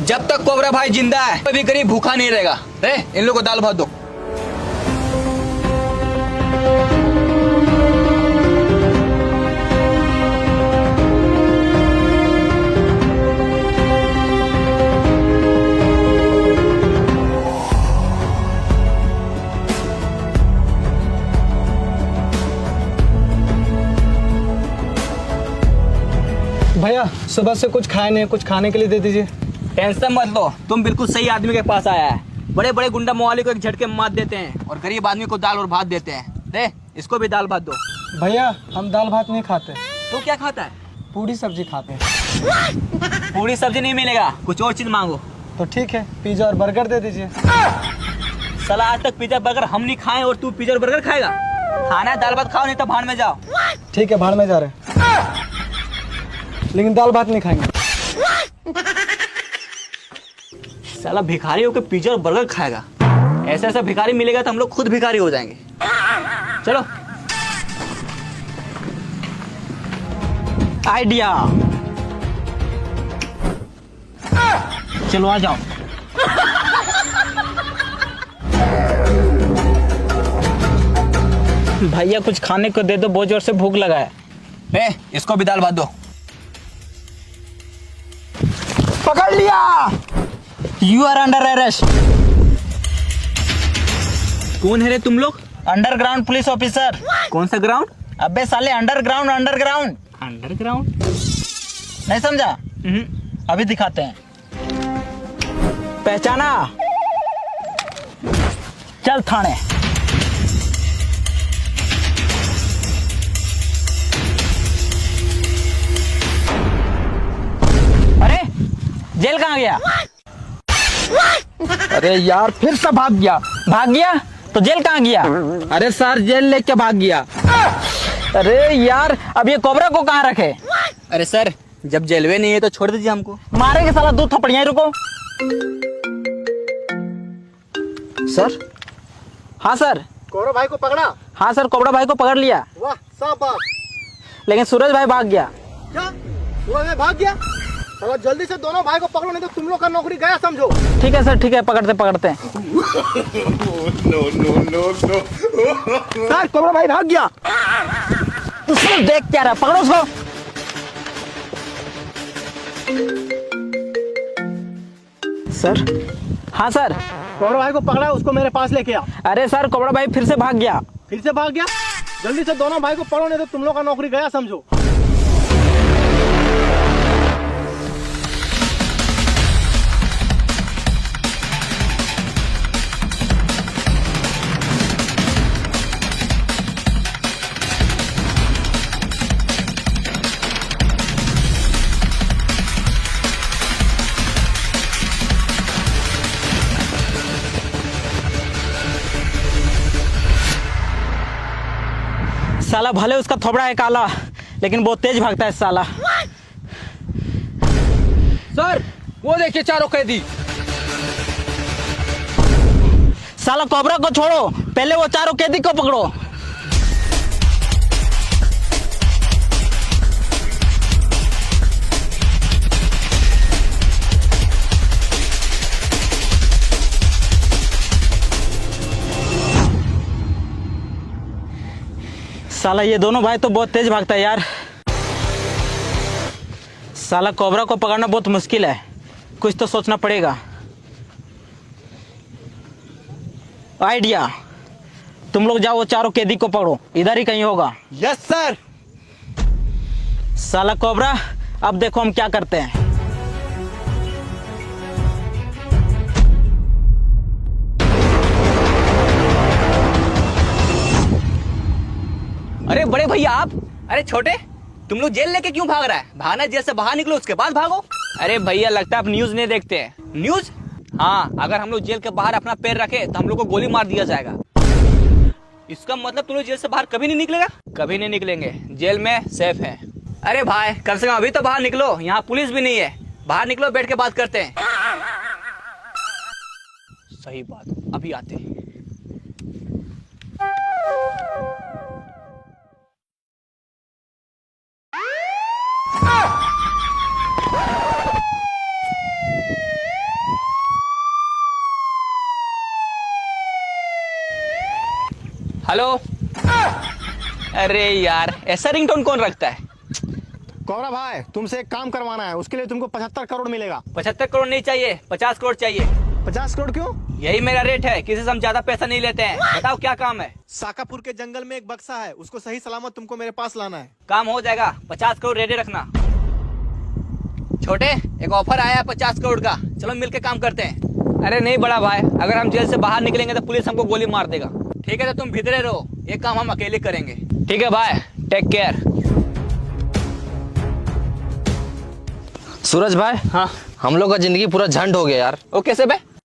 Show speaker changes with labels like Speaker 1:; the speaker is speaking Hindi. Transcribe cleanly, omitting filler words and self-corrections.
Speaker 1: जब तक कोबरा भाई जिंदा है कोई भी गरीब भूखा नहीं रहेगा। इन लोगों को दाल भात दो।
Speaker 2: भैया सुबह से कुछ खाए नहीं, कुछ खाने के लिए दे दीजिए।
Speaker 1: टेंशन मत लो, तुम बिल्कुल सही आदमी के पास आया है। बड़े बड़े गुंडा मवाली को एक झटके में मार देते हैं और गरीब आदमी को दाल और भात देते हैं। दे इसको भी दाल भात दो।
Speaker 2: भैया हम दाल भात नहीं खाते।
Speaker 1: तो क्या खाता है?
Speaker 2: पूरी सब्जी खाते हैं।
Speaker 1: पूरी सब्जी नहीं मिलेगा, कुछ और चीज मांगो।
Speaker 2: तो ठीक है, पिज्जा और बर्गर दे दीजिए।
Speaker 1: साला आज तक पिज्जा बर्गर हम नहीं खाए और तू पिज्जा और बर्गर खाएगा? खाना है दाल भात खाओ, नहीं तो भाड़ में जाओ।
Speaker 2: ठीक है, भाड़ में जा रहे हैं, लेकिन दाल भात नहीं खाएंगे।
Speaker 1: साला भिखारी होकर पिज्जा और बर्गर खाएगा। ऐसा ऐसा भिखारी मिलेगा तो हम लोग खुद भिखारी हो जाएंगे। चलो। आइडिया। चलो आ जाओ। भैया कुछ खाने को दे दो, बहुत जोर से भूख लगा है। इसको भी दाल भात दो। पकड़ लिया। You are under arrest. कौन है रे तुम लोग? Underground police officer. कौन सा ग्राउंड? अबे साले अंडरग्राउंड अंडरग्राउंड अंडरग्राउंड नहीं समझा? अभी दिखाते हैं। पहचाना? चल थाने। अरे जेल कहाँ गया?
Speaker 3: अरे यार फिर से भाग गया।
Speaker 1: भाग गया तो जेल कहाँ गया?
Speaker 3: अरे सर जेल लेके भाग गया।
Speaker 1: अरे यार अब ये कोबरा को कहाँ रखे? अरे सर जब जेलवे नहीं है तो छोड़ दीजिए हमको। मारेंगे साला, 2 थप्पड़ियां ही। रुको सर। हाँ सर।
Speaker 2: कोबरा भाई को पकड़ा?
Speaker 1: हाँ सर, कोबरा भाई को पकड़ लिया।
Speaker 2: वाह शाबाश।
Speaker 1: लेकिन सूरज भाई भाग गया।
Speaker 2: क्या सूरज भाई भाग गया? चलो जल्दी से दोनों भाई को पकड़ो, नहीं तो तुम लोग का नौकरी गया समझो।
Speaker 1: ठीक है सर, ठीक है, पकड़ते पकड़ते हैं।
Speaker 2: सर कोबरा भाई भाग गया।
Speaker 1: उसको देख क्या रहा, पकड़ो उसको। सर। हाँ सर।
Speaker 2: कोबरा भाई को पकड़ा, उसको मेरे पास लेके आ।
Speaker 1: अरे सर कोबरा भाई फिर से भाग गया।
Speaker 2: फिर से भाग गया? जल्दी से दोनों भाई को पकड़ो, नहीं तो तुम लोग का नौकरी गया समझो।
Speaker 1: साला भले उसका थोबड़ा है काला, लेकिन बहुत तेज भागता है साला।
Speaker 3: सर वो देखिए चारों कैदी।
Speaker 1: साला कोबरा को छोड़ो, पहले वो चारों कैदी को पकड़ो। साला ये दोनों भाई तो बहुत तेज भागता है यार। साला कोबरा को पकड़ना बहुत मुश्किल है, कुछ तो सोचना पड़ेगा। आइडिया। तुम लोग जाओ, वो चारों कैदी को पकड़ो, इधर ही कहीं होगा।
Speaker 2: Yes sir.
Speaker 1: साला कोबरा अब देखो हम क्या करते हैं। अरे बड़े भैया आप। अरे छोटे, तुम लोग जेल लेके क्यों भाग रहा है? भागना, जेल से बाहर निकलो उसके बाद भागो। अरे भैया लगता है आप न्यूज नहीं देखते हैं। न्यूज? हाँ, अगर हम लोग जेल के बाहर अपना पैर रखे तो हम लोग को गोली मार दिया जाएगा। इसका मतलब तुम लोग जेल से बाहर कभी नहीं निकलेगा? कभी नहीं निकलेंगे, जेल में सेफ है। अरे भाई कम से कम अभी तो बाहर निकलो, यहाँ पुलिस भी नहीं है। बाहर निकलो, बैठ के बात करते हैं। सही बात, अभी आते हैं। हेलो। अरे यार, ऐसा रिंगटोन कौन रखता है?
Speaker 2: कोबरा भाई, तुमसे एक काम करवाना है, उसके लिए तुमको 75 करोड़ मिलेगा।
Speaker 1: 75 करोड़ नहीं चाहिए, 50 करोड़ चाहिए।
Speaker 2: 50 करोड़ क्यों?
Speaker 1: यही मेरा रेट है, किसी से हम ज्यादा पैसा नहीं लेते हैं। बताओ क्या काम है?
Speaker 2: साकापुर के जंगल में एक बक्सा है, उसको सही सलामत तुमको मेरे पास लाना है।
Speaker 1: काम हो जाएगा, 50 करोड़ रेडी रखना। छोटे, एक ऑफर आया है 50 करोड़ का, चलो मिलके काम करते हैं। अरे नहीं बड़ा भाई, अगर हम जेल से बाहर निकलेंगे तो पुलिस हमको गोली मार देगा। ठीक है तो तुम भीतरे रहो, ये काम हम अकेले करेंगे। ठीक है भाई, टेक केयर।
Speaker 3: सूरज भाई,
Speaker 1: हाँ
Speaker 3: हम लोग का जिंदगी पूरा झंड हो गया यार।
Speaker 1: ओ कैसे बे?